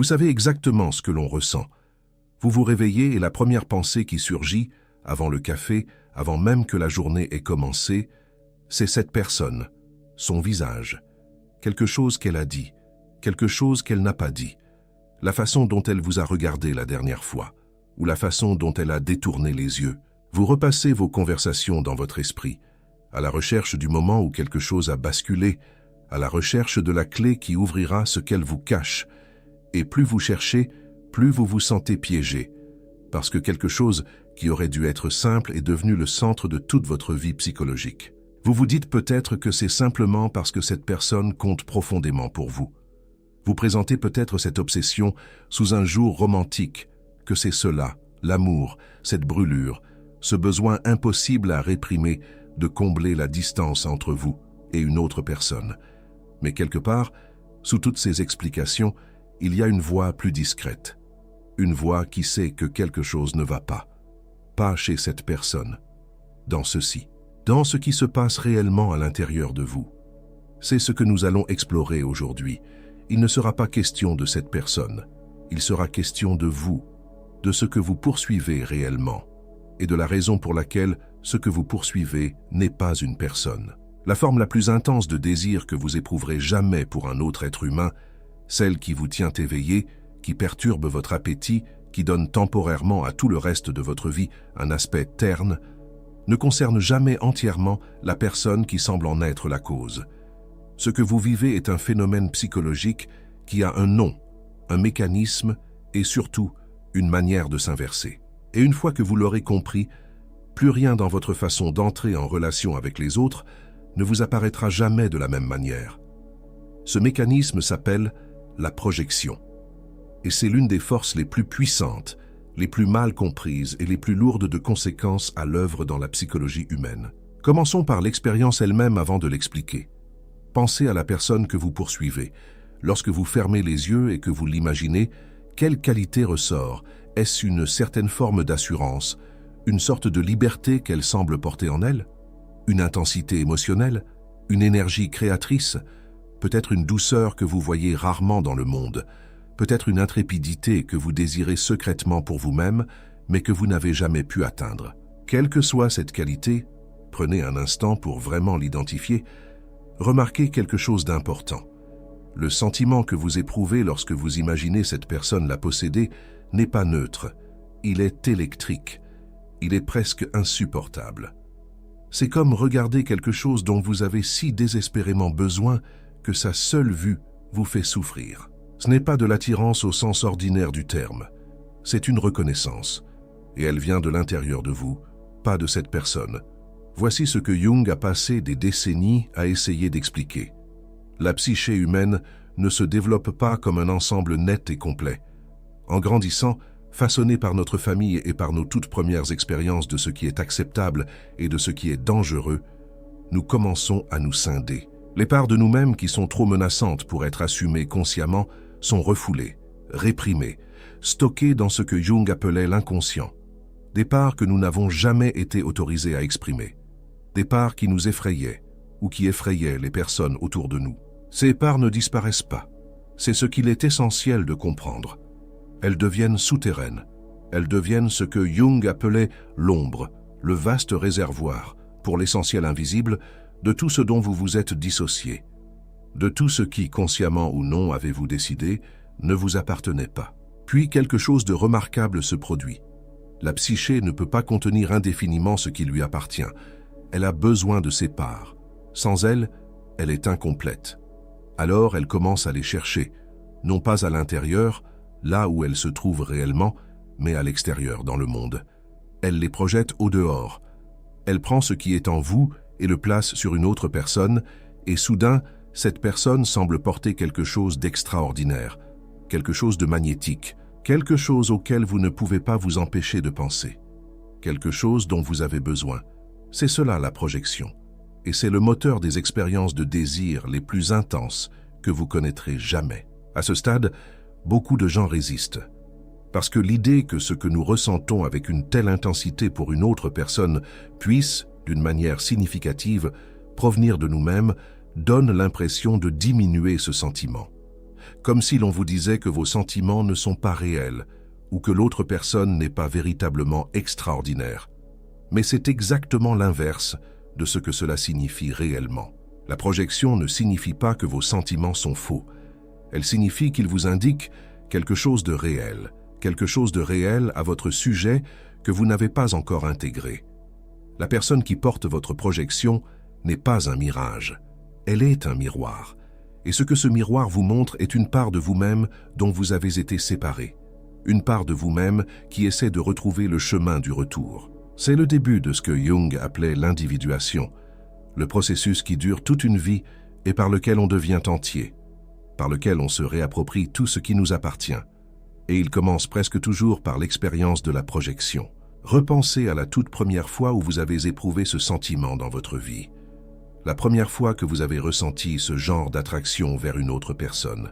Vous savez exactement ce que l'on ressent. Vous vous réveillez et la première pensée qui surgit, avant le café, avant même que la journée ait commencé, c'est cette personne, son visage, quelque chose qu'elle a dit, quelque chose qu'elle n'a pas dit, la façon dont elle vous a regardé la dernière fois, ou la façon dont elle a détourné les yeux. Vous repassez vos conversations dans votre esprit, à la recherche du moment où quelque chose a basculé, à la recherche de la clé qui ouvrira ce qu'elle vous cache. Et plus vous cherchez, plus vous vous sentez piégé, parce que quelque chose qui aurait dû être simple est devenu le centre de toute votre vie psychologique. Vous vous dites peut-être que c'est simplement parce que cette personne compte profondément pour vous. Vous présentez peut-être cette obsession sous un jour romantique, que c'est cela, l'amour, cette brûlure, ce besoin impossible à réprimer de combler la distance entre vous et une autre personne. Mais quelque part, sous toutes ces explications, il y a une voix plus discrète. Une voix qui sait que quelque chose ne va pas. Pas chez cette personne. Dans ceci. Dans ce qui se passe réellement à l'intérieur de vous. C'est ce que nous allons explorer aujourd'hui. Il ne sera pas question de cette personne. Il sera question de vous, de ce que vous poursuivez réellement, et de la raison pour laquelle ce que vous poursuivez n'est pas une personne. La forme la plus intense de désir que vous éprouverez jamais pour un autre être humain, celle qui vous tient éveillé, qui perturbe votre appétit, qui donne temporairement à tout le reste de votre vie un aspect terne, ne concerne jamais entièrement la personne qui semble en être la cause. Ce que vous vivez est un phénomène psychologique qui a un nom, un mécanisme et surtout une manière de s'inverser. Et une fois que vous l'aurez compris, plus rien dans votre façon d'entrer en relation avec les autres ne vous apparaîtra jamais de la même manière. Ce mécanisme s'appelle la projection. Et c'est l'une des forces les plus puissantes, les plus mal comprises et les plus lourdes de conséquences à l'œuvre dans la psychologie humaine. Commençons par l'expérience elle-même avant de l'expliquer. Pensez à la personne que vous poursuivez. Lorsque vous fermez les yeux et que vous l'imaginez, quelle qualité ressort? Est-ce une certaine forme d'assurance, une sorte de liberté qu'elle semble porter en elle? Une intensité émotionnelle? Une énergie créatrice? Peut-être une douceur que vous voyez rarement dans le monde? Peut-être une intrépidité que vous désirez secrètement pour vous-même, mais que vous n'avez jamais pu atteindre. Quelle que soit cette qualité, prenez un instant pour vraiment l'identifier, remarquez quelque chose d'important. Le sentiment que vous éprouvez lorsque vous imaginez cette personne la posséder n'est pas neutre, il est électrique, il est presque insupportable. C'est comme regarder quelque chose dont vous avez si désespérément besoin que sa seule vue vous fait souffrir. Ce n'est pas de l'attirance au sens ordinaire du terme, c'est une reconnaissance, et elle vient de l'intérieur de vous, pas de cette personne. Voici ce que Jung a passé des décennies à essayer d'expliquer. La psyché humaine ne se développe pas comme un ensemble net et complet. En grandissant, façonné par notre famille et par nos toutes premières expériences de ce qui est acceptable et de ce qui est dangereux, nous commençons à nous scinder. Les parts de nous-mêmes qui sont trop menaçantes pour être assumées consciemment sont refoulées, réprimées, stockées dans ce que Jung appelait l'inconscient. Des parts que nous n'avons jamais été autorisés à exprimer. Des parts qui nous effrayaient ou qui effrayaient les personnes autour de nous. Ces parts ne disparaissent pas. C'est ce qu'il est essentiel de comprendre. Elles deviennent souterraines. Elles deviennent ce que Jung appelait l'ombre, le vaste réservoir, pour l'essentiel invisible, de tout ce dont vous vous êtes dissocié. De tout ce qui, consciemment ou non, avez-vous décidé, ne vous appartenait pas. Puis quelque chose de remarquable se produit. La psyché ne peut pas contenir indéfiniment ce qui lui appartient. Elle a besoin de ses parts. Sans elles, elle est incomplète. Alors elle commence à les chercher, non pas à l'intérieur, là où elles se trouvent réellement, mais à l'extérieur, dans le monde. Elle les projette au dehors. Elle prend ce qui est en vous et le place sur une autre personne, et soudain, cette personne semble porter quelque chose d'extraordinaire, quelque chose de magnétique, quelque chose auquel vous ne pouvez pas vous empêcher de penser, quelque chose dont vous avez besoin. C'est cela la projection, et c'est le moteur des expériences de désir les plus intenses que vous connaîtrez jamais. À ce stade, beaucoup de gens résistent, parce que l'idée que ce que nous ressentons avec une telle intensité pour une autre personne puisse, d'une manière significative, provenir de nous-mêmes, donne l'impression de diminuer ce sentiment. comme si l'on vous disait que vos sentiments ne sont pas réels ou que l'autre personne n'est pas véritablement extraordinaire. Mais c'est exactement l'inverse de ce que cela signifie réellement. La projection ne signifie pas que vos sentiments sont faux. Elle signifie qu'il vous indique quelque chose de réel à votre sujet que vous n'avez pas encore intégré. La personne qui porte votre projection n'est pas un mirage, elle est un miroir. Et ce que ce miroir vous montre est une part de vous-même dont vous avez été séparé. Une part de vous-même qui essaie de retrouver le chemin du retour. C'est le début de ce que Jung appelait l'individuation, le processus qui dure toute une vie et par lequel on devient entier, par lequel on se réapproprie tout ce qui nous appartient. Et il commence presque toujours par l'expérience de la projection. Repensez à la toute première fois où vous avez éprouvé ce sentiment dans votre vie. La première fois que vous avez ressenti ce genre d'attraction vers une autre personne.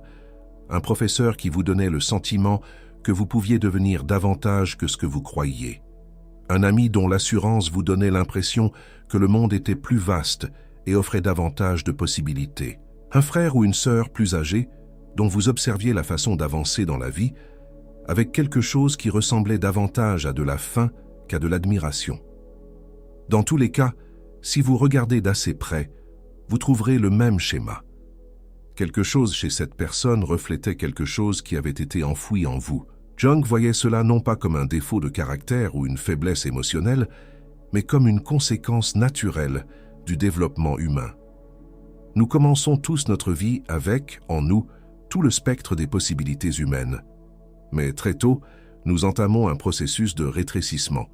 Un professeur qui vous donnait le sentiment que vous pouviez devenir davantage que ce que vous croyiez. Un ami dont l'assurance vous donnait l'impression que le monde était plus vaste et offrait davantage de possibilités. Un frère ou une sœur plus âgés dont vous observiez la façon d'avancer dans la vie avec quelque chose qui ressemblait davantage à de la faim qu'à de l'admiration. Dans tous les cas, si vous regardez d'assez près, vous trouverez le même schéma. Quelque chose chez cette personne reflétait quelque chose qui avait été enfoui en vous. Jung voyait cela non pas comme un défaut de caractère ou une faiblesse émotionnelle, mais comme une conséquence naturelle du développement humain. Nous commençons tous notre vie avec, en nous, tout le spectre des possibilités humaines. Mais très tôt, nous entamons un processus de rétrécissement.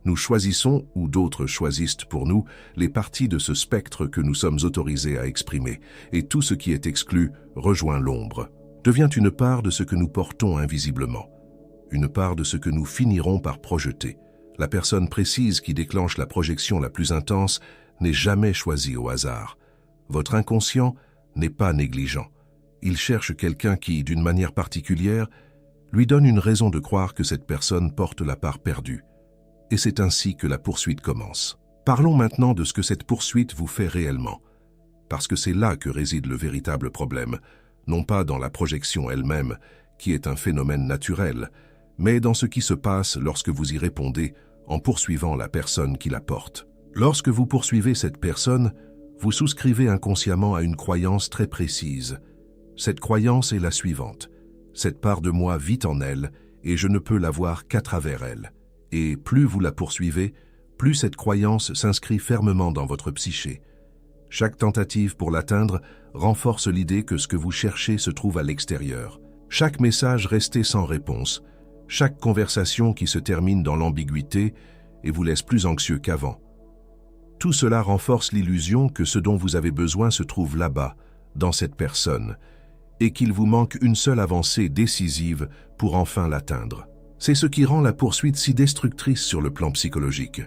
Nous choisissons, ou d'autres choisissent pour nous, les parties de ce spectre que nous sommes autorisés à exprimer, et tout ce qui est exclu rejoint l'ombre, devient une part de ce que nous portons invisiblement, une part de ce que nous finirons par projeter. La personne précise qui déclenche la projection la plus intense n'est jamais choisie au hasard. Votre inconscient n'est pas négligent. Il cherche quelqu'un qui, d'une manière particulière, lui donne une raison de croire que cette personne porte la part perdue. Et c'est ainsi que la poursuite commence. Parlons maintenant de ce que cette poursuite vous fait réellement, parce que c'est là que réside le véritable problème, non pas dans la projection elle-même, qui est un phénomène naturel, mais dans ce qui se passe lorsque vous y répondez en poursuivant la personne qui la porte. Lorsque vous poursuivez cette personne, vous souscrivez inconsciemment à une croyance très précise. Cette croyance est la suivante. Cette part de moi vit en elle et je ne peux la voir qu'à travers elle. Et plus vous la poursuivez, plus cette croyance s'inscrit fermement dans votre psyché. Chaque tentative pour l'atteindre renforce l'idée que ce que vous cherchez se trouve à l'extérieur. Chaque message resté sans réponse, chaque conversation qui se termine dans l'ambiguïté et vous laisse plus anxieux qu'avant. Tout cela renforce l'illusion que ce dont vous avez besoin se trouve là-bas, dans cette personne, et qu'il vous manque une seule avancée décisive pour enfin l'atteindre. C'est ce qui rend la poursuite si destructrice sur le plan psychologique.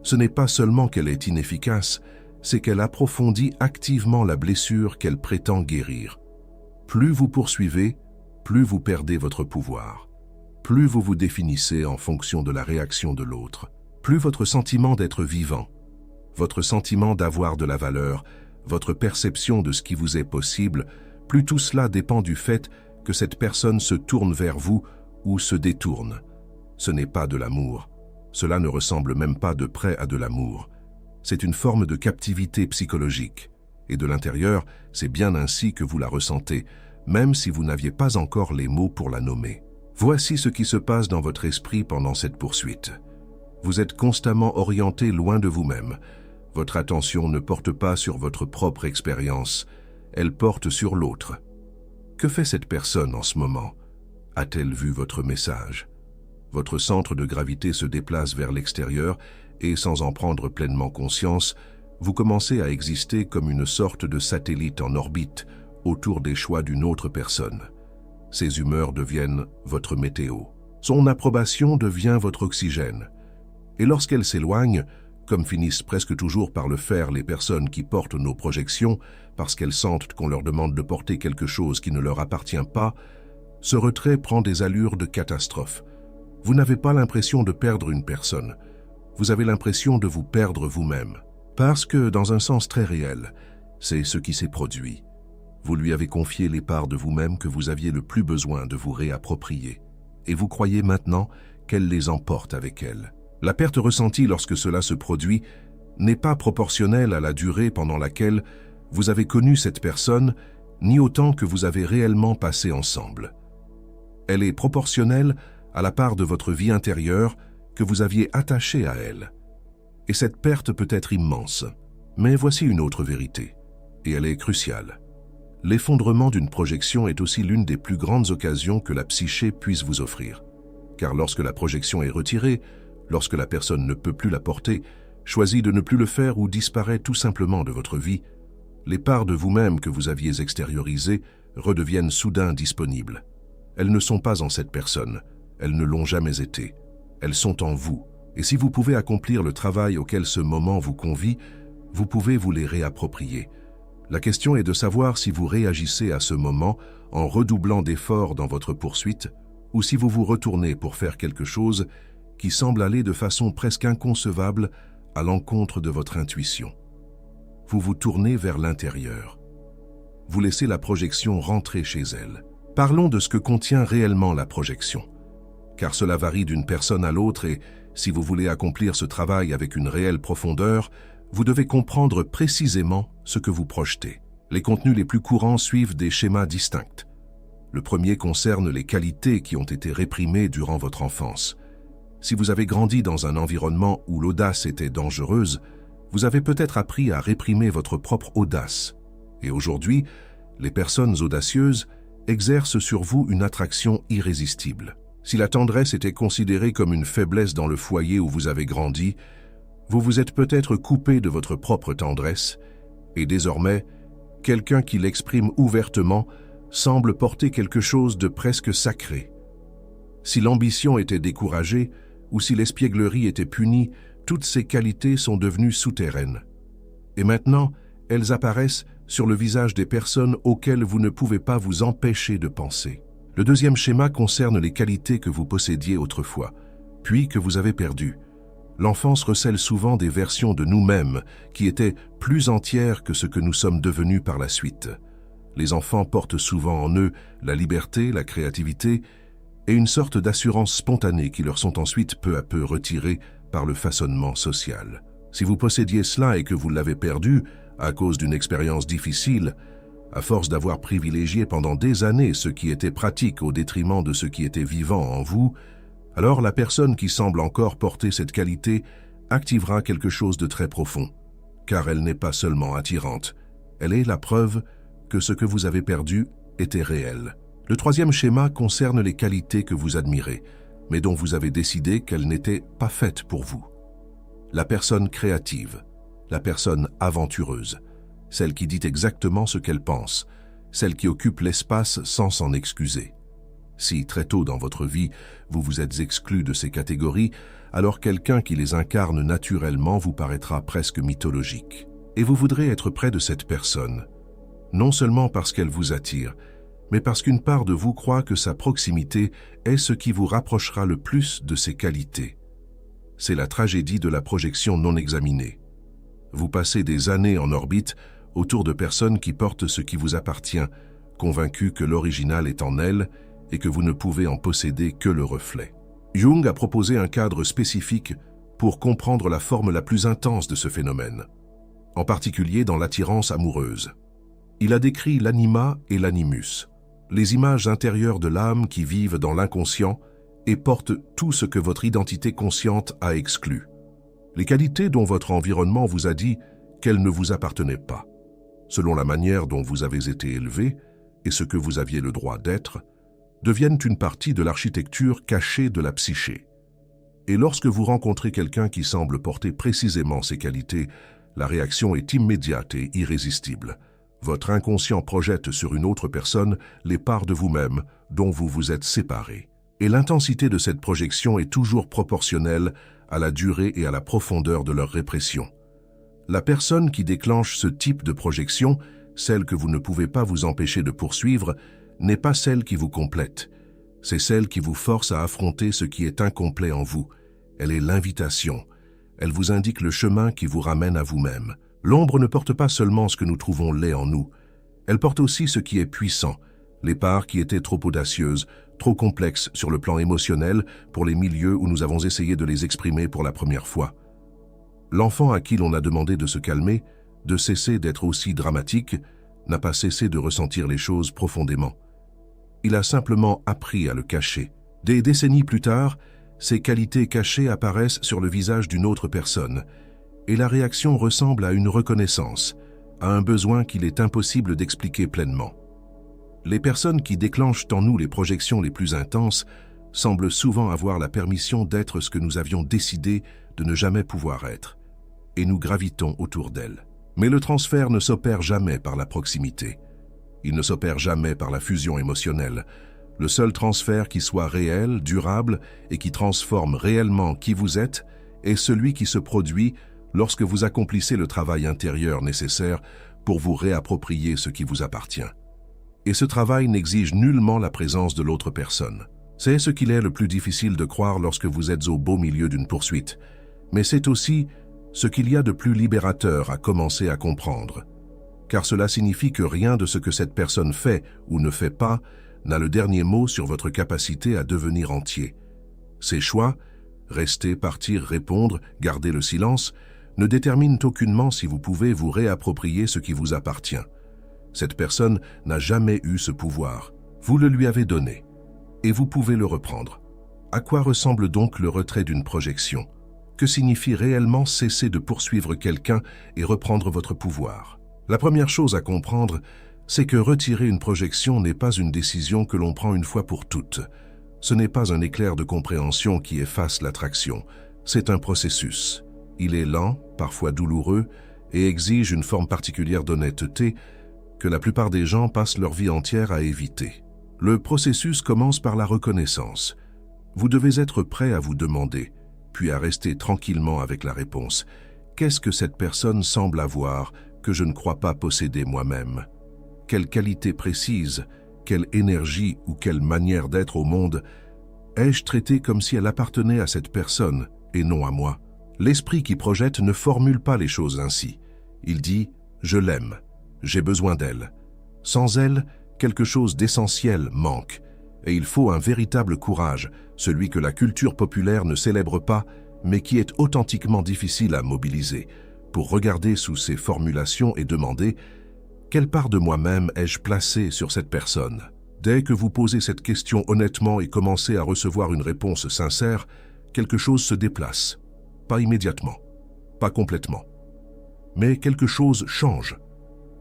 Ce n'est pas seulement qu'elle est inefficace, c'est qu'elle approfondit activement la blessure qu'elle prétend guérir. Plus vous poursuivez, plus vous perdez votre pouvoir. Plus vous vous définissez en fonction de la réaction de l'autre. Plus votre sentiment d'être vivant, votre sentiment d'avoir de la valeur, votre perception de ce qui vous est possible, plus tout cela dépend du fait que cette personne se tourne vers vous ou se détourne. Ce n'est pas de l'amour. Cela ne ressemble même pas de près à de l'amour. C'est une forme de captivité psychologique. Et de l'intérieur, c'est bien ainsi que vous la ressentez, même si vous n'aviez pas encore les mots pour la nommer. Voici ce qui se passe dans votre esprit pendant cette poursuite. Vous êtes constamment orienté loin de vous-même. Votre attention ne porte pas sur votre propre expérience, elle porte sur l'autre. Que fait cette personne en ce moment? A-t-elle vu votre message? Votre centre de gravité se déplace vers l'extérieur et, sans en prendre pleinement conscience, vous commencez à exister comme une sorte de satellite en orbite autour des choix d'une autre personne. Ses humeurs deviennent votre météo. Son approbation devient votre oxygène. Et lorsqu'elle s'éloigne, comme finissent presque toujours par le faire les personnes qui portent nos projections, parce qu'elles sentent qu'on leur demande de porter quelque chose qui ne leur appartient pas, ce retrait prend des allures de catastrophe. Vous n'avez pas l'impression de perdre une personne, vous avez l'impression de vous perdre vous-même. Parce que, dans un sens très réel, c'est ce qui s'est produit. Vous lui avez confié les parts de vous-même que vous aviez le plus besoin de vous réapproprier. Et vous croyez maintenant qu'elle les emporte avec elle. La perte ressentie lorsque cela se produit n'est pas proportionnelle à la durée pendant laquelle vous avez connu cette personne, ni au temps que vous avez réellement passé ensemble. Elle est proportionnelle à la part de votre vie intérieure que vous aviez attachée à elle. Et cette perte peut être immense. Mais voici une autre vérité, et elle est cruciale. L'effondrement d'une projection est aussi l'une des plus grandes occasions que la psyché puisse vous offrir. Car lorsque la projection est retirée, lorsque la personne ne peut plus la porter, choisit de ne plus le faire ou disparaît tout simplement de votre vie, les parts de vous-même que vous aviez extériorisées redeviennent soudain disponibles. Elles ne sont pas en cette personne, elles ne l'ont jamais été. Elles sont en vous. Et si vous pouvez accomplir le travail auquel ce moment vous convie, vous pouvez vous les réapproprier. La question est de savoir si vous réagissez à ce moment en redoublant d'efforts dans votre poursuite ou si vous vous retournez pour faire quelque chose qui semble aller de façon presque inconcevable à l'encontre de votre intuition. Vous vous tournez vers l'intérieur. Vous laissez la projection rentrer chez elle. Parlons de ce que contient réellement la projection, car cela varie d'une personne à l'autre et si vous voulez accomplir ce travail avec une réelle profondeur, vous devez comprendre précisément ce que vous projetez. Les contenus les plus courants suivent des schémas distincts. Le premier concerne les qualités qui ont été réprimées durant votre enfance. Si vous avez grandi dans un environnement où l'audace était dangereuse, vous avez peut-être appris à réprimer votre propre audace. Et aujourd'hui, les personnes audacieuses exercent sur vous une attraction irrésistible. Si la tendresse était considérée comme une faiblesse dans le foyer où vous avez grandi, vous vous êtes peut-être coupé de votre propre tendresse, et désormais, quelqu'un qui l'exprime ouvertement semble porter quelque chose de presque sacré. Si l'ambition était découragée, ou si l'espièglerie était punie, toutes ces qualités sont devenues souterraines. Et maintenant, elles apparaissent sur le visage des personnes auxquelles vous ne pouvez pas vous empêcher de penser. Le deuxième schéma concerne les qualités que vous possédiez autrefois, puis que vous avez perdues. L'enfance recèle souvent des versions de nous-mêmes qui étaient plus entières que ce que nous sommes devenus par la suite. Les enfants portent souvent en eux la liberté, la créativité et une sorte d'assurance spontanée qui leur sont ensuite peu à peu retirées par le façonnement social. Si vous possédiez cela et que vous l'avez perdu à cause d'une expérience difficile, à force d'avoir privilégié pendant des années ce qui était pratique au détriment de ce qui était vivant en vous, alors la personne qui semble encore porter cette qualité activera quelque chose de très profond, car elle n'est pas seulement attirante, elle est la preuve que ce que vous avez perdu était réel. Le troisième schéma concerne les qualités que vous admirez, mais dont vous avez décidé qu'elles n'étaient pas faites pour vous. La personne créative, la personne aventureuse, celle qui dit exactement ce qu'elle pense, celle qui occupe l'espace sans s'en excuser. Si, très tôt dans votre vie, vous vous êtes exclu de ces catégories, alors quelqu'un qui les incarne naturellement vous paraîtra presque mythologique. Et vous voudrez être près de cette personne, non seulement parce qu'elle vous attire, mais parce qu'une part de vous croit que sa proximité est ce qui vous rapprochera le plus de ses qualités. C'est la tragédie de la projection non examinée. Vous passez des années en orbite autour de personnes qui portent ce qui vous appartient, convaincus que l'original est en elles et que vous ne pouvez en posséder que le reflet. Jung a proposé un cadre spécifique pour comprendre la forme la plus intense de ce phénomène, en particulier dans l'attirance amoureuse. Il a décrit l'anima et l'animus, les images intérieures de l'âme qui vivent dans l'inconscient et portent tout ce que votre identité consciente a exclu. Les qualités dont votre environnement vous a dit qu'elles ne vous appartenaient pas, selon la manière dont vous avez été élevé et ce que vous aviez le droit d'être, deviennent une partie de l'architecture cachée de la psyché. Et lorsque vous rencontrez quelqu'un qui semble porter précisément ces qualités, la réaction est immédiate et irrésistible. Votre inconscient projette sur une autre personne les parts de vous-même dont vous vous êtes séparé. Et l'intensité de cette projection est toujours proportionnelle à la durée et à la profondeur de leur répression. La personne qui déclenche ce type de projection, celle que vous ne pouvez pas vous empêcher de poursuivre, n'est pas celle qui vous complète. C'est celle qui vous force à affronter ce qui est incomplet en vous. Elle est l'invitation. Elle vous indique le chemin qui vous ramène à vous-même. L'ombre ne porte pas seulement ce que nous trouvons laid en nous. Elle porte aussi ce qui est puissant, les parts qui étaient trop audacieuses, trop complexes sur le plan émotionnel pour les milieux où nous avons essayé de les exprimer pour la première fois. L'enfant à qui l'on a demandé de se calmer, de cesser d'être aussi dramatique, n'a pas cessé de ressentir les choses profondément. Il a simplement appris à le cacher. Des décennies plus tard, ces qualités cachées apparaissent sur le visage d'une autre personne, et la réaction ressemble à une reconnaissance, à un besoin qu'il est impossible d'expliquer pleinement. Les personnes qui déclenchent en nous les projections les plus intenses semblent souvent avoir la permission d'être ce que nous avions décidé de ne jamais pouvoir être, et nous gravitons autour d'elles. Mais le transfert ne s'opère jamais par la proximité. Il ne s'opère jamais par la fusion émotionnelle. Le seul transfert qui soit réel, durable et qui transforme réellement qui vous êtes est celui qui se produit lorsque vous accomplissez le travail intérieur nécessaire pour vous réapproprier ce qui vous appartient. Et ce travail n'exige nullement la présence de l'autre personne. C'est ce qu'il est le plus difficile de croire lorsque vous êtes au beau milieu d'une poursuite, mais c'est aussi ce qu'il y a de plus libérateur à commencer à comprendre. Car cela signifie que rien de ce que cette personne fait ou ne fait pas n'a le dernier mot sur votre capacité à devenir entier. Ces choix, rester, partir, répondre, garder le silence, ne déterminent aucunement si vous pouvez vous réapproprier ce qui vous appartient. Cette personne n'a jamais eu ce pouvoir. Vous le lui avez donné, et vous pouvez le reprendre. À quoi ressemble donc le retrait d'une projection? Que signifie réellement cesser de poursuivre quelqu'un et reprendre votre pouvoir? La première chose à comprendre, c'est que retirer une projection n'est pas une décision que l'on prend une fois pour toutes. Ce n'est pas un éclair de compréhension qui efface l'attraction, c'est un processus. Il est lent, parfois douloureux, et exige une forme particulière d'honnêteté que la plupart des gens passent leur vie entière à éviter. Le processus commence par la reconnaissance. Vous devez être prêt à vous demander, puis à rester tranquillement avec la réponse. Qu'est-ce que cette personne semble avoir que je ne crois pas posséder moi-même? Quelle qualité précise, quelle énergie ou quelle manière d'être au monde ai-je traité comme si elle appartenait à cette personne et non à moi? L'esprit qui projette ne formule pas les choses ainsi. Il dit « je l'aime, j'ai besoin d'elle ». Sans elle, quelque chose d'essentiel manque, et il faut un véritable courage, celui que la culture populaire ne célèbre pas, mais qui est authentiquement difficile à mobiliser, pour regarder sous ces formulations et demander « quelle part de moi-même ai-je placée sur cette personne ?» Dès que vous posez cette question honnêtement et commencez à recevoir une réponse sincère, quelque chose se déplace. Pas immédiatement, pas complètement. Mais quelque chose change.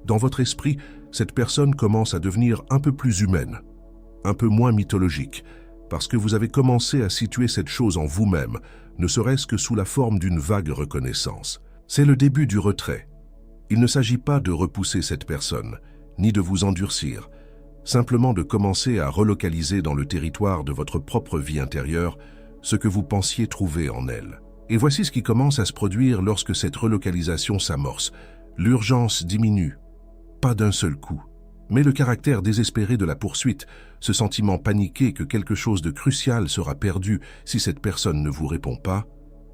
Dans votre esprit, cette personne commence à devenir un peu plus humaine, un peu moins mythologique, parce que vous avez commencé à situer cette chose en vous-même, ne serait-ce que sous la forme d'une vague reconnaissance. C'est le début du retrait. Il ne s'agit pas de repousser cette personne, ni de vous endurcir, simplement de commencer à relocaliser dans le territoire de votre propre vie intérieure ce que vous pensiez trouver en elle. Et voici ce qui commence à se produire lorsque cette relocalisation s'amorce. L'urgence diminue, pas d'un seul coup, mais le caractère désespéré de la poursuite, ce sentiment paniqué que quelque chose de crucial sera perdu si cette personne ne vous répond pas,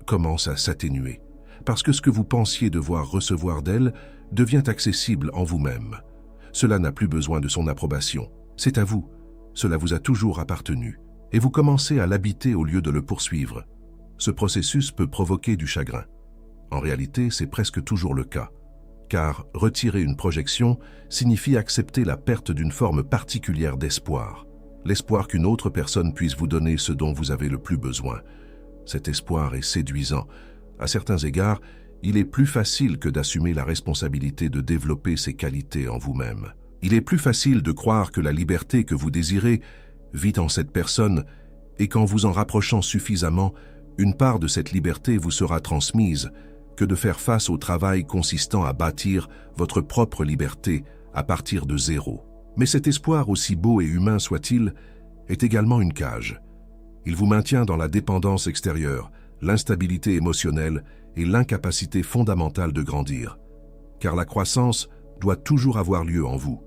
commence à s'atténuer, parce que ce que vous pensiez devoir recevoir d'elle devient accessible en vous-même. Cela n'a plus besoin de son approbation, c'est à vous, cela vous a toujours appartenu, et vous commencez à l'habiter au lieu de le poursuivre. Ce processus peut provoquer du chagrin. En réalité, c'est presque toujours le cas, car retirer une projection signifie accepter la perte d'une forme particulière d'espoir, l'espoir qu'une autre personne puisse vous donner ce dont vous avez le plus besoin. Cet espoir est séduisant. À certains égards, il est plus facile que d'assumer la responsabilité de développer ces qualités en vous-même. Il est plus facile de croire que la liberté que vous désirez vit en cette personne et qu'en vous en rapprochant suffisamment, une part de cette liberté vous sera transmise que de faire face au travail consistant à bâtir votre propre liberté à partir de zéro. Mais cet espoir, aussi beau et humain soit-il, est également une cage. Il vous maintient dans la dépendance extérieure, l'instabilité émotionnelle et l'incapacité fondamentale de grandir. Car la croissance doit toujours avoir lieu en vous.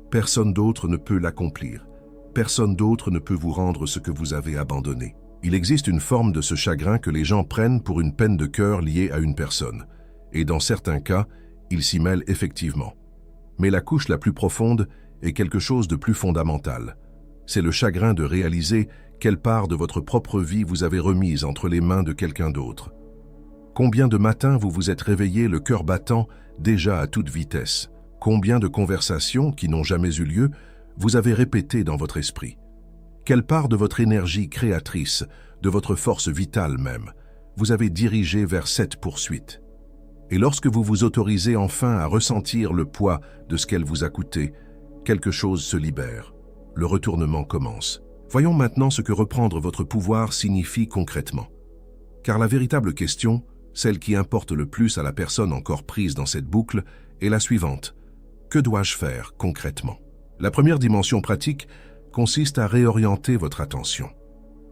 Personne d'autre ne peut l'accomplir. Personne d'autre ne peut vous rendre ce que vous avez abandonné. Il existe une forme de ce chagrin que les gens prennent pour une peine de cœur liée à une personne. Et dans certains cas, il s'y mêle effectivement. Mais la couche la plus profonde est quelque chose de plus fondamental. C'est le chagrin de réaliser quelle part de votre propre vie vous avez remise entre les mains de quelqu'un d'autre. Combien de matins vous vous êtes réveillé le cœur battant déjà à toute vitesse? Combien de conversations qui n'ont jamais eu lieu vous avez répétées dans votre esprit? Quelle part de votre énergie créatrice, de votre force vitale même, vous avez dirigée vers cette poursuite? Et lorsque vous vous autorisez enfin à ressentir le poids de ce qu'elle vous a coûté, quelque chose se libère. Le retournement commence. Voyons maintenant ce que reprendre votre pouvoir signifie concrètement. Car la véritable question, celle qui importe le plus à la personne encore prise dans cette boucle, est la suivante. Que dois-je faire concrètement? La première dimension pratique consiste à réorienter votre attention.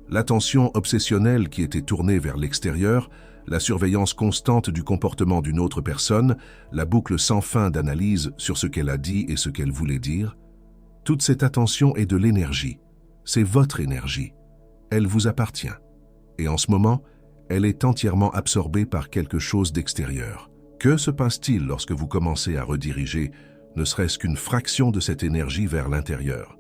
L'attention obsessionnelle qui était tournée vers l'extérieur, la surveillance constante du comportement d'une autre personne, la boucle sans fin d'analyse sur ce qu'elle a dit et ce qu'elle voulait dire, toute cette attention est de l'énergie. C'est votre énergie. Elle vous appartient. Et en ce moment, elle est entièrement absorbée par quelque chose d'extérieur. Que se passe-t-il lorsque vous commencez à rediriger, ne serait-ce qu'une fraction de cette énergie vers l'intérieur?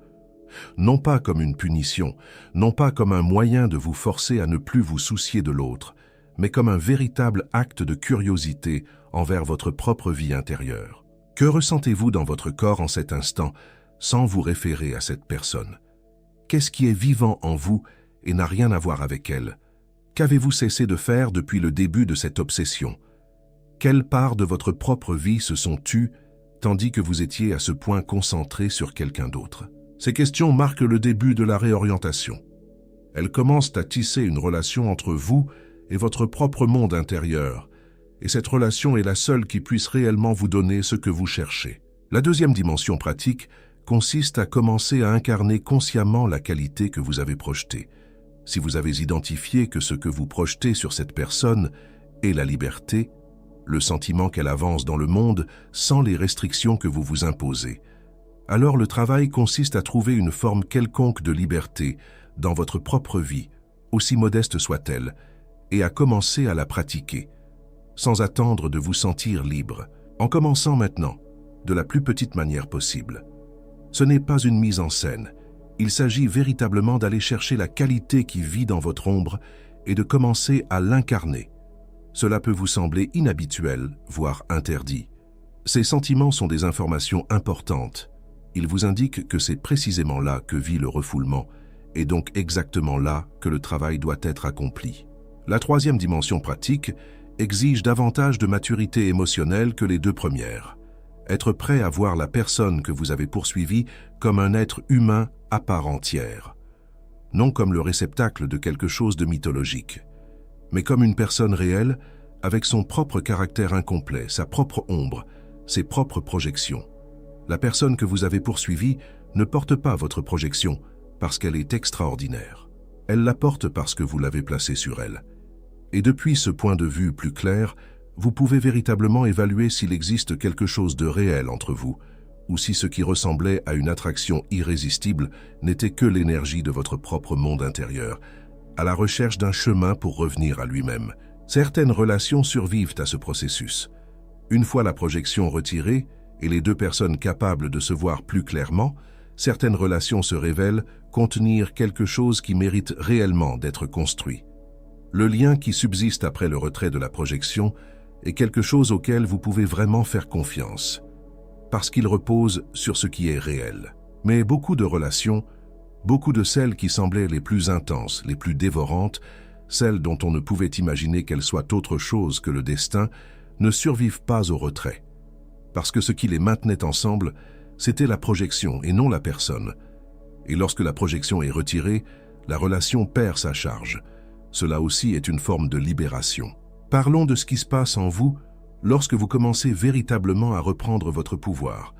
Non pas comme une punition, non pas comme un moyen de vous forcer à ne plus vous soucier de l'autre, mais comme un véritable acte de curiosité envers votre propre vie intérieure. Que ressentez-vous dans votre corps en cet instant, sans vous référer à cette personne? Qu'est-ce qui est vivant en vous et n'a rien à voir avec elle? Qu'avez-vous cessé de faire depuis le début de cette obsession? Quelles parts de votre propre vie se sont tues tandis que vous étiez à ce point concentré sur quelqu'un d'autre? Ces questions marquent le début de la réorientation. Elles commencent à tisser une relation entre vous et votre propre monde intérieur, et cette relation est la seule qui puisse réellement vous donner ce que vous cherchez. La deuxième dimension pratique consiste à commencer à incarner consciemment la qualité que vous avez projetée. Si vous avez identifié que ce que vous projetez sur cette personne est la liberté, le sentiment qu'elle avance dans le monde sans les restrictions que vous vous imposez, alors le travail consiste à trouver une forme quelconque de liberté dans votre propre vie, aussi modeste soit-elle, et à commencer à la pratiquer, sans attendre de vous sentir libre, en commençant maintenant, de la plus petite manière possible. Ce n'est pas une mise en scène, il s'agit véritablement d'aller chercher la qualité qui vit dans votre ombre et de commencer à l'incarner. Cela peut vous sembler inhabituel, voire interdit. Ces sentiments sont des informations importantes. Ils vous indiquent que c'est précisément là que vit le refoulement, et donc exactement là que le travail doit être accompli. La troisième dimension pratique exige davantage de maturité émotionnelle que les deux premières. Être prêt à voir la personne que vous avez poursuivie comme un être humain à part entière. Non comme le réceptacle de quelque chose de mythologique, mais comme une personne réelle avec son propre caractère incomplet, sa propre ombre, ses propres projections. La personne que vous avez poursuivie ne porte pas votre projection parce qu'elle est extraordinaire. Elle la porte parce que vous l'avez placée sur elle. Et depuis ce point de vue plus clair, vous pouvez véritablement évaluer s'il existe quelque chose de réel entre vous, ou si ce qui ressemblait à une attraction irrésistible n'était que l'énergie de votre propre monde intérieur, à la recherche d'un chemin pour revenir à lui-même. Certaines relations survivent à ce processus. Une fois la projection retirée et les deux personnes capables de se voir plus clairement, certaines relations se révèlent contenir quelque chose qui mérite réellement d'être construit. Le lien qui subsiste après le retrait de la projection est quelque chose auquel vous pouvez vraiment faire confiance, parce qu'il repose sur ce qui est réel. Mais beaucoup de relations, beaucoup de celles qui semblaient les plus intenses, les plus dévorantes, celles dont on ne pouvait imaginer qu'elles soient autre chose que le destin, ne survivent pas au retrait. Parce que ce qui les maintenait ensemble, c'était la projection et non la personne. Et lorsque la projection est retirée, la relation perd sa charge. Cela aussi est une forme de libération. Parlons de ce qui se passe en vous lorsque vous commencez véritablement à reprendre votre pouvoir.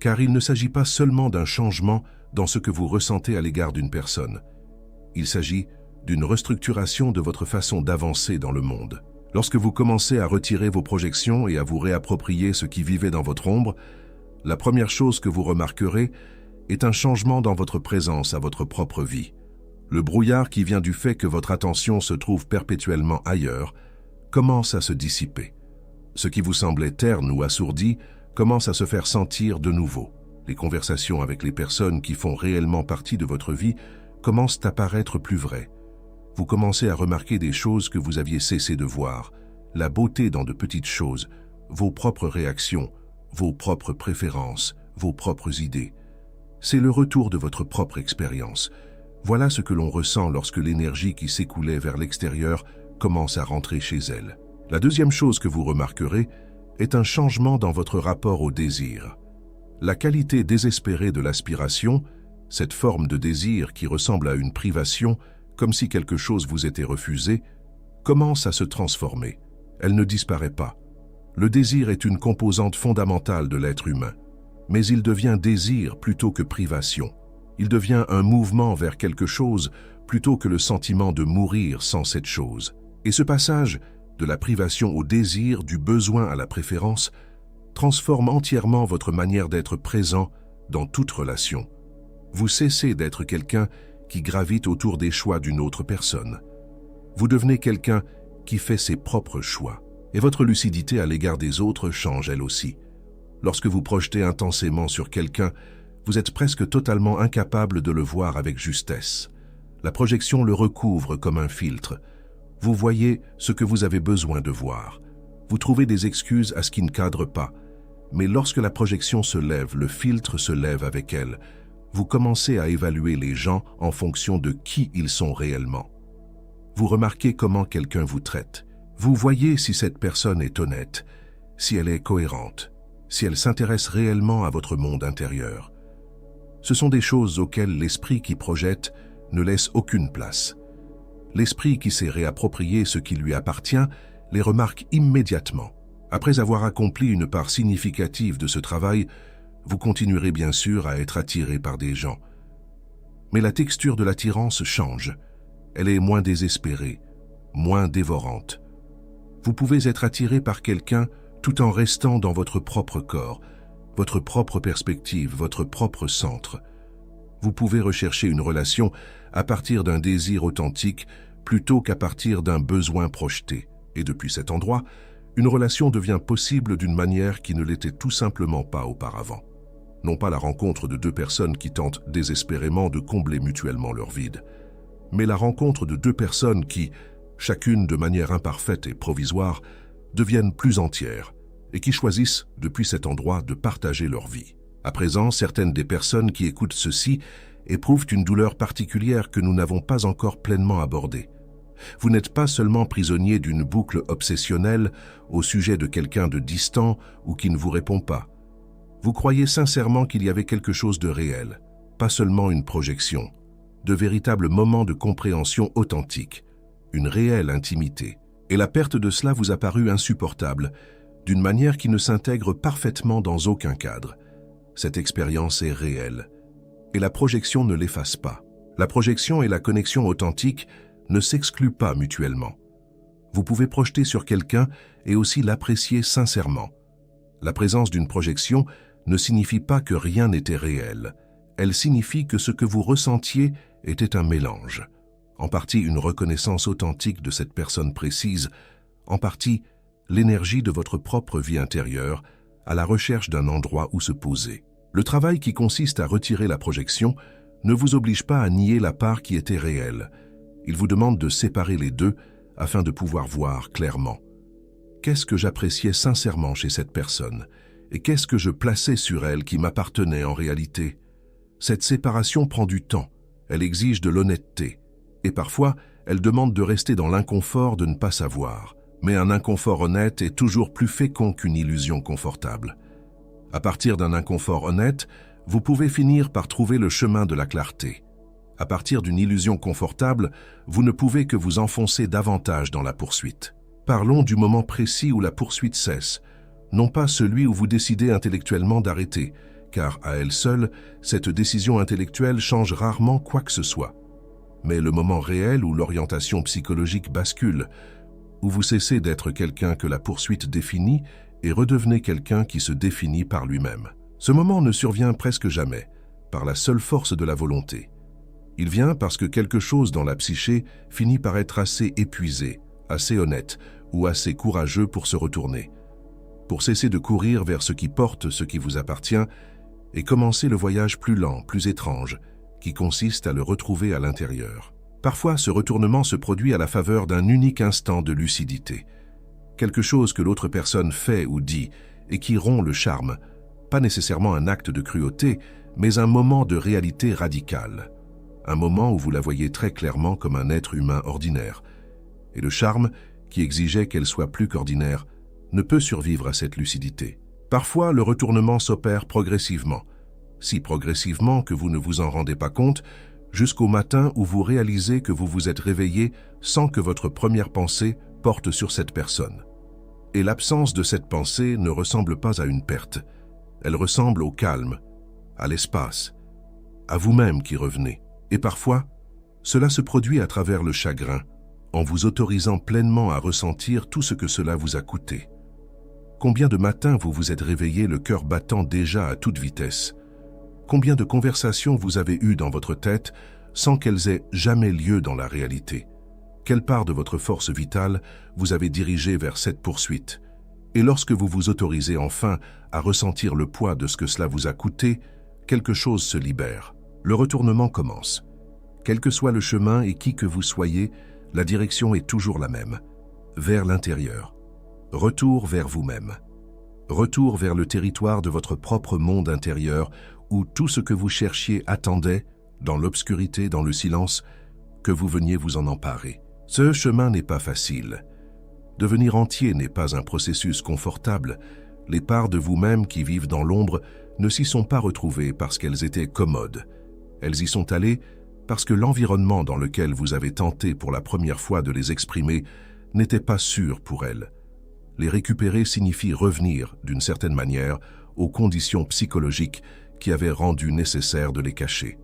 Car il ne s'agit pas seulement d'un changement dans ce que vous ressentez à l'égard d'une personne. Il s'agit d'une restructuration de votre façon d'avancer dans le monde. Lorsque vous commencez à retirer vos projections et à vous réapproprier ce qui vivait dans votre ombre, la première chose que vous remarquerez est un changement dans votre présence à votre propre vie. Le brouillard qui vient du fait que votre attention se trouve perpétuellement ailleurs commence à se dissiper. Ce qui vous semblait terne ou assourdi commence à se faire sentir de nouveau. Les conversations avec les personnes qui font réellement partie de votre vie commencent à paraître plus vraies. Vous commencez à remarquer des choses que vous aviez cessé de voir, la beauté dans de petites choses, vos propres réactions, vos propres préférences, vos propres idées. C'est le retour de votre propre expérience. Voilà ce que l'on ressent lorsque l'énergie qui s'écoulait vers l'extérieur commence à rentrer chez elle. La deuxième chose que vous remarquerez est un changement dans votre rapport au désir. La qualité désespérée de l'aspiration, cette forme de désir qui ressemble à une privation, comme si quelque chose vous était refusé, commence à se transformer. Elle ne disparaît pas. Le désir est une composante fondamentale de l'être humain, mais il devient désir plutôt que privation. Il devient un mouvement vers quelque chose plutôt que le sentiment de mourir sans cette chose. Et ce passage, de la privation au désir, du besoin à la préférence, transforme entièrement votre manière d'être présent dans toute relation. Vous cessez d'être quelqu'un qui gravite autour des choix d'une autre personne. Vous devenez quelqu'un qui fait ses propres choix. Et votre lucidité à l'égard des autres change elle aussi. Lorsque vous projetez intensément sur quelqu'un, vous êtes presque totalement incapable de le voir avec justesse. La projection le recouvre comme un filtre. Vous voyez ce que vous avez besoin de voir. Vous trouvez des excuses à ce qui ne cadre pas. Mais lorsque la projection se lève, le filtre se lève avec elle. Vous commencez à évaluer les gens en fonction de qui ils sont réellement. Vous remarquez comment quelqu'un vous traite. Vous voyez si cette personne est honnête, si elle est cohérente, si elle s'intéresse réellement à votre monde intérieur. Ce sont des choses auxquelles l'esprit qui projette ne laisse aucune place. L'esprit qui s'est réapproprié ce qui lui appartient les remarque immédiatement. Après avoir accompli une part significative de ce travail, vous continuerez bien sûr à être attiré par des gens. Mais la texture de l'attirance change. Elle est moins désespérée, moins dévorante. Vous pouvez être attiré par quelqu'un tout en restant dans votre propre corps, votre propre perspective, votre propre centre. Vous pouvez rechercher une relation à partir d'un désir authentique plutôt qu'à partir d'un besoin projeté. Et depuis cet endroit, une relation devient possible d'une manière qui ne l'était tout simplement pas auparavant. Non pas la rencontre de deux personnes qui tentent désespérément de combler mutuellement leur vide, mais la rencontre de deux personnes qui, chacune de manière imparfaite et provisoire, deviennent plus entières et qui choisissent, depuis cet endroit, de partager leur vie. À présent, certaines des personnes qui écoutent ceci éprouvent une douleur particulière que nous n'avons pas encore pleinement abordée. Vous n'êtes pas seulement prisonnier d'une boucle obsessionnelle au sujet de quelqu'un de distant ou qui ne vous répond pas. Vous croyez sincèrement qu'il y avait quelque chose de réel, pas seulement une projection, de véritables moments de compréhension authentique, une réelle intimité. Et la perte de cela vous a paru insupportable, d'une manière qui ne s'intègre parfaitement dans aucun cadre. Cette expérience est réelle, et la projection ne l'efface pas. La projection et la connexion authentique ne s'excluent pas mutuellement. Vous pouvez projeter sur quelqu'un et aussi l'apprécier sincèrement. La présence d'une projection ne signifie pas que rien n'était réel. Elle signifie que ce que vous ressentiez était un mélange. En partie une reconnaissance authentique de cette personne précise, en partie l'énergie de votre propre vie intérieure à la recherche d'un endroit où se poser. Le travail qui consiste à retirer la projection ne vous oblige pas à nier la part qui était réelle. Il vous demande de séparer les deux afin de pouvoir voir clairement. Qu'est-ce que j'appréciais sincèrement chez cette personne et qu'est-ce que je plaçais sur elle qui m'appartenait en réalité? Cette séparation prend du temps, elle exige de l'honnêteté et parfois elle demande de rester dans l'inconfort de ne pas savoir. Mais un inconfort honnête est toujours plus fécond qu'une illusion confortable. À partir d'un inconfort honnête, vous pouvez finir par trouver le chemin de la clarté. À partir d'une illusion confortable, vous ne pouvez que vous enfoncer davantage dans la poursuite. Parlons du moment précis où la poursuite cesse, non pas celui où vous décidez intellectuellement d'arrêter, car à elle seule, cette décision intellectuelle change rarement quoi que ce soit. Mais le moment réel où l'orientation psychologique bascule, où vous cessez d'être quelqu'un que la poursuite définit et redevenez quelqu'un qui se définit par lui-même. Ce moment ne survient presque jamais, par la seule force de la volonté. Il vient parce que quelque chose dans la psyché finit par être assez épuisé, assez honnête ou assez courageux pour se retourner. pour cesser de courir vers ce qui porte ce qui vous appartient et commencer le voyage plus lent, plus étrange, qui consiste à le retrouver à l'intérieur. Parfois, ce retournement se produit à la faveur d'un unique instant de lucidité. Quelque chose que l'autre personne fait ou dit et qui rompt le charme, pas nécessairement un acte de cruauté, mais un moment de réalité radicale. Un moment où vous la voyez très clairement comme un être humain ordinaire. Et le charme, qui exigeait qu'elle soit plus qu'ordinaire, ne peut survivre à cette lucidité. Parfois, le retournement s'opère progressivement, si progressivement que vous ne vous en rendez pas compte, jusqu'au matin où vous réalisez que vous vous êtes réveillé sans que votre première pensée porte sur cette personne. Et l'absence de cette pensée ne ressemble pas à une perte. Elle ressemble au calme, à l'espace, à vous-même qui revenez. Et parfois, cela se produit à travers le chagrin, en vous autorisant pleinement à ressentir tout ce que cela vous a coûté. Combien de matins vous vous êtes réveillé le cœur battant déjà à toute vitesse? Combien de conversations vous avez eues dans votre tête sans qu'elles aient jamais lieu dans la réalité? Quelle part de votre force vitale vous avez dirigée vers cette poursuite? Et lorsque vous vous autorisez enfin à ressentir le poids de ce que cela vous a coûté, quelque chose se libère. Le retournement commence. Quel que soit le chemin et qui que vous soyez, la direction est toujours la même, vers l'intérieur. Retour vers vous-même. Retour vers le territoire de votre propre monde intérieur où tout ce que vous cherchiez attendait, dans l'obscurité, dans le silence, que vous veniez vous en emparer. Ce chemin n'est pas facile. Devenir entier n'est pas un processus confortable. Les parts de vous-même qui vivent dans l'ombre ne s'y sont pas retrouvées parce qu'elles étaient commodes. Elles y sont allées parce que l'environnement dans lequel vous avez tenté pour la première fois de les exprimer n'était pas sûr pour elles. Les récupérer signifie revenir, d'une certaine manière, aux conditions psychologiques qui avaient rendu nécessaire de les cacher.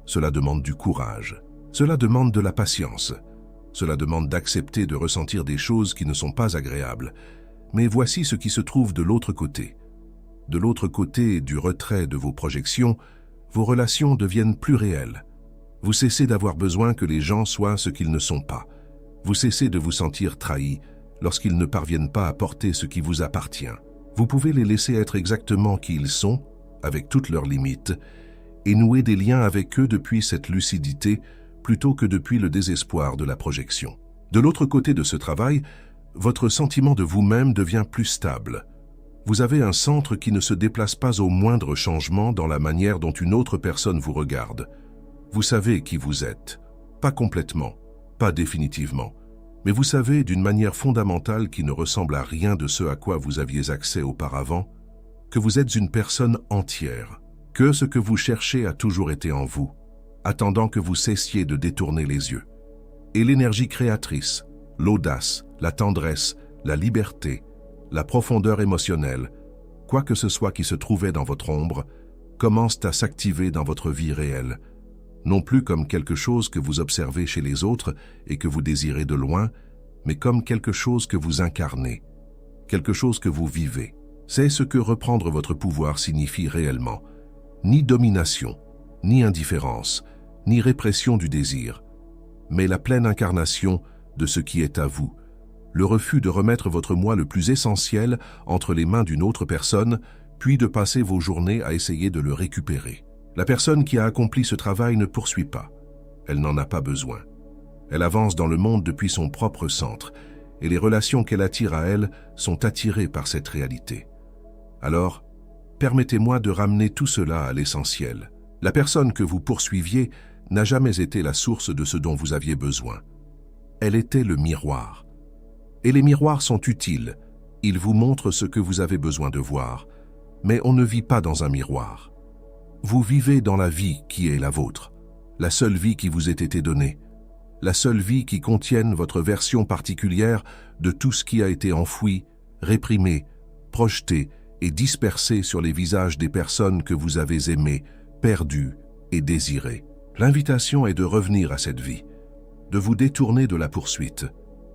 Cela demande du courage. Cela demande de la patience. Cela demande d'accepter de ressentir des choses qui ne sont pas agréables. Mais voici ce qui se trouve de l'autre côté. De l'autre côté du retrait de vos projections, vos relations deviennent plus réelles. Vous cessez d'avoir besoin que les gens soient ce qu'ils ne sont pas. Vous cessez de vous sentir trahi lorsqu'ils ne parviennent pas à porter ce qui vous appartient. Vous pouvez les laisser être exactement qui ils sont, avec toutes leurs limites, et nouer des liens avec eux depuis cette lucidité plutôt que depuis le désespoir de la projection. De l'autre côté de ce travail, votre sentiment de vous-même devient plus stable. Vous avez un centre qui ne se déplace pas au moindre changement dans la manière dont une autre personne vous regarde. Vous savez qui vous êtes. Pas complètement, pas définitivement, mais vous savez d'une manière fondamentale qui ne ressemble à rien de ce à quoi vous aviez accès auparavant, que vous êtes une personne entière, que ce que vous cherchez a toujours été en vous, attendant que vous cessiez de détourner les yeux. Et l'énergie créatrice, l'audace, la tendresse, la liberté, la profondeur émotionnelle, quoi que ce soit qui se trouvait dans votre ombre, commencent à s'activer dans votre vie réelle, non plus comme quelque chose que vous observez chez les autres et que vous désirez de loin, mais comme quelque chose que vous incarnez, quelque chose que vous vivez. C'est ce que reprendre votre pouvoir signifie réellement. Ni domination, ni indifférence, ni répression du désir, mais la pleine incarnation de ce qui est à vous, le refus de remettre votre moi le plus essentiel entre les mains d'une autre personne, puis de passer vos journées à essayer de le récupérer. La personne qui a accompli ce travail ne poursuit pas. Elle n'en a pas besoin. Elle avance dans le monde depuis son propre centre, et les relations qu'elle attire à elle sont attirées par cette réalité. Alors, permettez-moi de ramener tout cela à l'essentiel. La personne que vous poursuiviez n'a jamais été la source de ce dont vous aviez besoin. Elle était le miroir. Et les miroirs sont utiles. Ils vous montrent ce que vous avez besoin de voir. Mais on ne vit pas dans un miroir. Vous vivez dans la vie qui est la vôtre, la seule vie qui vous ait été donnée, la seule vie qui contienne votre version particulière de tout ce qui a été enfoui, réprimé, projeté et dispersé sur les visages des personnes que vous avez aimées, perdues et désirées. L'invitation est de revenir à cette vie, de vous détourner de la poursuite,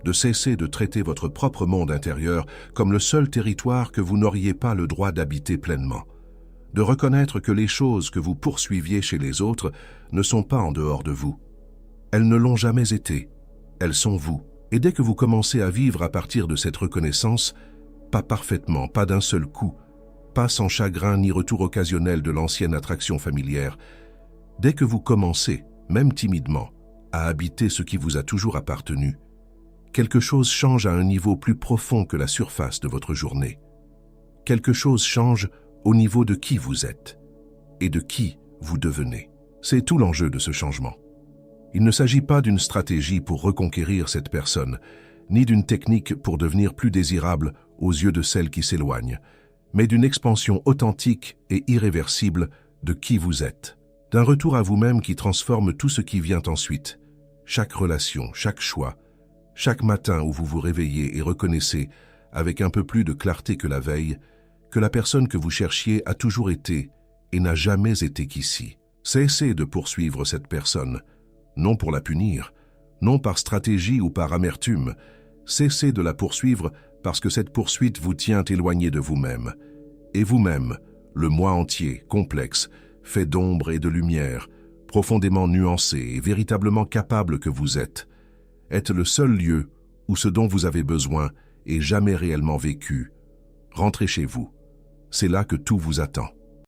de cesser de traiter votre propre monde intérieur comme le seul territoire que vous n'auriez pas le droit d'habiter pleinement, de reconnaître que les choses que vous poursuiviez chez les autres ne sont pas en dehors de vous. Elles ne l'ont jamais été, elles sont vous. Et dès que vous commencez à vivre à partir de cette reconnaissance, pas parfaitement, pas d'un seul coup, pas sans chagrin ni retour occasionnel de l'ancienne attraction familière. Dès que vous commencez, même timidement, à habiter ce qui vous a toujours appartenu, quelque chose change à un niveau plus profond que la surface de votre journée. Quelque chose change au niveau de qui vous êtes et de qui vous devenez. C'est tout l'enjeu de ce changement. Il ne s'agit pas d'une stratégie pour reconquérir cette personne, ni d'une technique pour devenir plus désirable aux yeux de celle qui s'éloigne, mais d'une expansion authentique et irréversible de qui vous êtes, d'un retour à vous-même qui transforme tout ce qui vient ensuite, chaque relation, chaque choix, chaque matin où vous vous réveillez et reconnaissez, avec un peu plus de clarté que la veille, que la personne que vous cherchiez a toujours été et n'a jamais été qu'ici. Cessez de poursuivre cette personne, non pour la punir, non par stratégie ou par amertume. Cessez de la poursuivre parce que cette poursuite vous tient éloigné de vous-même. Et vous-même, le moi entier, complexe, fait d'ombre et de lumière, profondément nuancé et véritablement capable que vous êtes le seul lieu où ce dont vous avez besoin est jamais réellement vécu. Rentrez chez vous. C'est là que tout vous attend.